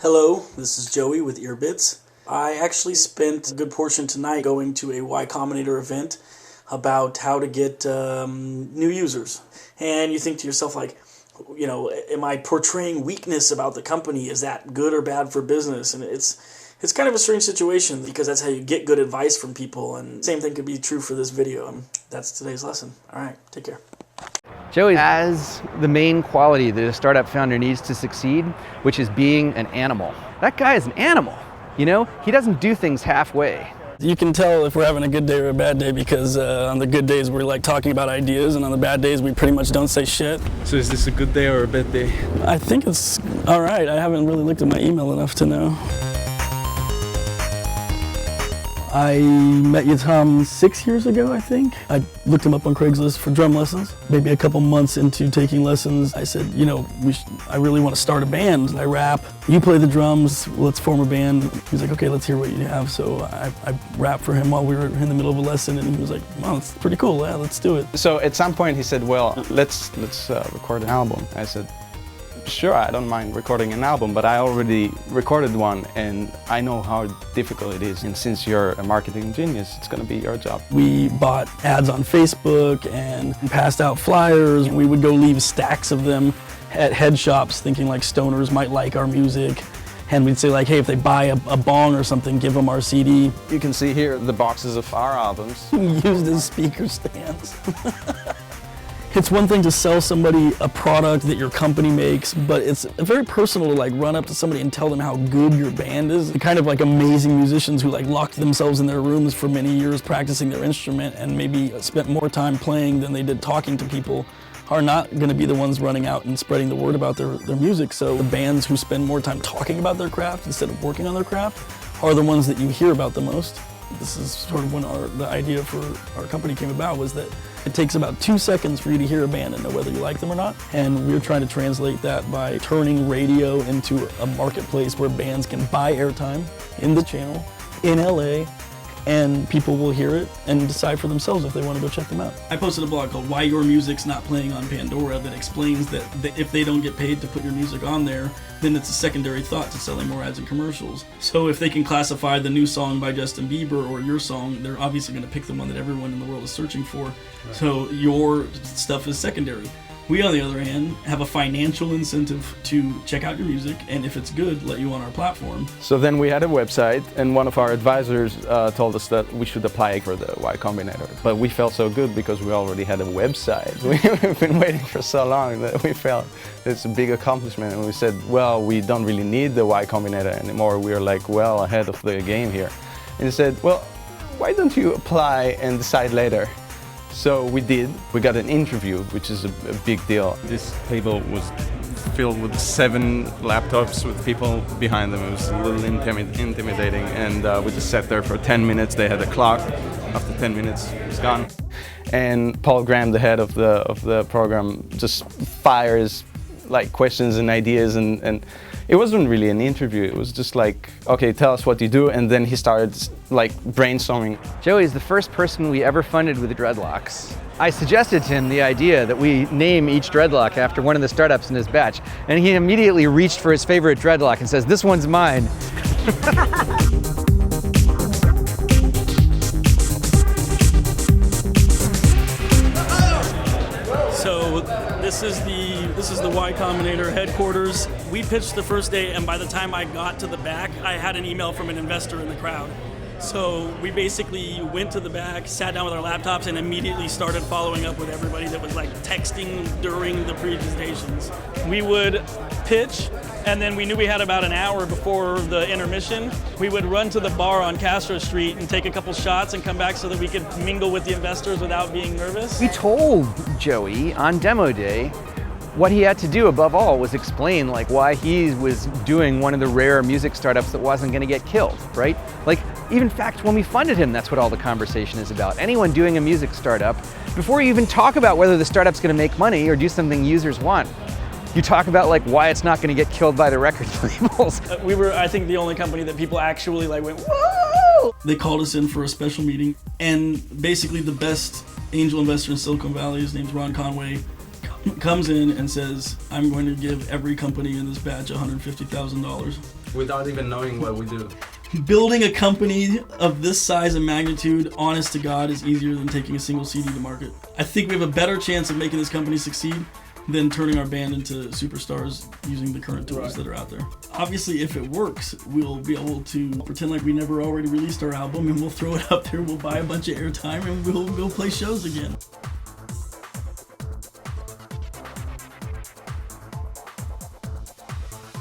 Hello, this is Joey with Earbits. I actually spent a good portion tonight going to a Y Combinator event about how to get new users. And you think to yourself, like, you know, am I portraying weakness about the company? Is that good or bad for business? And it's kind of a strange situation because that's how you get good advice from people. And same thing could be true for this video. And that's today's lesson. All right, take care. Joey has the main quality that a startup founder needs to succeed, which is being an animal. That guy is an animal, you know? He doesn't do things halfway. You can tell if we're having a good day or a bad day because on the good days we're like talking about ideas, and on the bad days we pretty much don't say shit. So is this a good day or a bad day? I think it's all right. I haven't really looked at my email enough to know. I met Tom 6 years ago, I think. I looked him up on Craigslist for drum lessons. Maybe a couple months into taking lessons, I said, you know, I really want to start a band. I rap, you play the drums, let's form a band. He's like, okay, let's hear what you have. So I rapped for him while we were in the middle of a lesson, and he was like, wow, that's pretty cool, yeah, let's do it. So at some point he said, well, let's record an album. I said, sure, I don't mind recording an album, but I already recorded one and I know how difficult it is. And since you're a marketing genius, it's going to be your job. We bought ads on Facebook and passed out flyers. We would go leave stacks of them at head shops thinking like stoners might like our music. And we'd say like, hey, if they buy a bong or something, give them our CD. You can see here the boxes of our albums. We used as speaker stands. It's one thing to sell somebody a product that your company makes, but it's very personal to like run up to somebody and tell them how good your band is. The kind of like amazing musicians who like locked themselves in their rooms for many years practicing their instrument and maybe spent more time playing than they did talking to people are not going to be the ones running out and spreading the word about their music. So the bands who spend more time talking about their craft instead of working on their craft are the ones that you hear about the most. This is sort of when the idea for our company came about, was that it takes about 2 seconds for you to hear a band and know whether you like them or not. And we're trying to translate that by turning radio into a marketplace where bands can buy airtime in the channel in LA, and people will hear it and decide for themselves if they want to go check them out. I posted a blog called Why Your Music's Not Playing on Pandora that explains that if they don't get paid to put your music on there, then it's a secondary thought to selling more ads and commercials. So if they can classify the new song by Justin Bieber or your song, they're obviously going to pick the one that everyone in the world is searching for. Right. So your stuff is secondary. We, on the other hand, have a financial incentive to check out your music, and if it's good, let you on our platform. So then we had a website, and one of our advisors told us that we should apply for the Y Combinator. But we felt so good because we already had a website. We've been waiting for so long that we felt it's a big accomplishment, and we said, well, we don't really need the Y Combinator anymore. We're like well ahead of the game here. And he said, well, why don't you apply and decide later? So we did. We got an interview, which is a big deal. This table was filled with 7 laptops with people behind them. It was a little intimidating, and we just sat there for 10 minutes. They had a clock. After 10 minutes, it was gone. And Paul Graham, the head of the program, just fires like questions and ideas, and it wasn't really an interview. It was just like, okay, tell us what you do, and then he started like brainstorming. Joey's the first person we ever funded with dreadlocks. I suggested to him the idea that we name each dreadlock after one of the startups in his batch, and he immediately reached for his favorite dreadlock and says, "This one's mine." So this is the Y Combinator headquarters. We pitched the first day, and by the time I got to the back, I had an email from an investor in the crowd. So we basically went to the back, sat down with our laptops, and immediately started following up with everybody that was like texting during the presentations. We would pitch, and then we knew we had about an hour before the intermission. We would run to the bar on Castro Street and take a couple shots and come back so that we could mingle with the investors without being nervous. We told Joey on demo day what he had to do above all was explain like why he was doing one of the rare music startups that wasn't going to get killed, right? Like, even in fact, when we funded him, that's what all the conversation is about. Anyone doing a music startup, before you even talk about whether the startup's going to make money or do something users want, you talk about like why it's not going to get killed by the record labels. We were, I think, the only company that people actually like went, whoa! They called us in for a special meeting, and basically the best angel investor in Silicon Valley, his name's Ron Conway, comes in and says, I'm going to give every company in this batch $150,000. Without even knowing what we do. Building a company of this size and magnitude, honest to God, is easier than taking a single CD to market. I think we have a better chance of making this company succeed than turning our band into superstars using the current tools that are out there. Obviously, if it works, we'll be able to pretend like we never already released our album, and we'll throw it up there, we'll buy a bunch of airtime, and we'll go play shows again.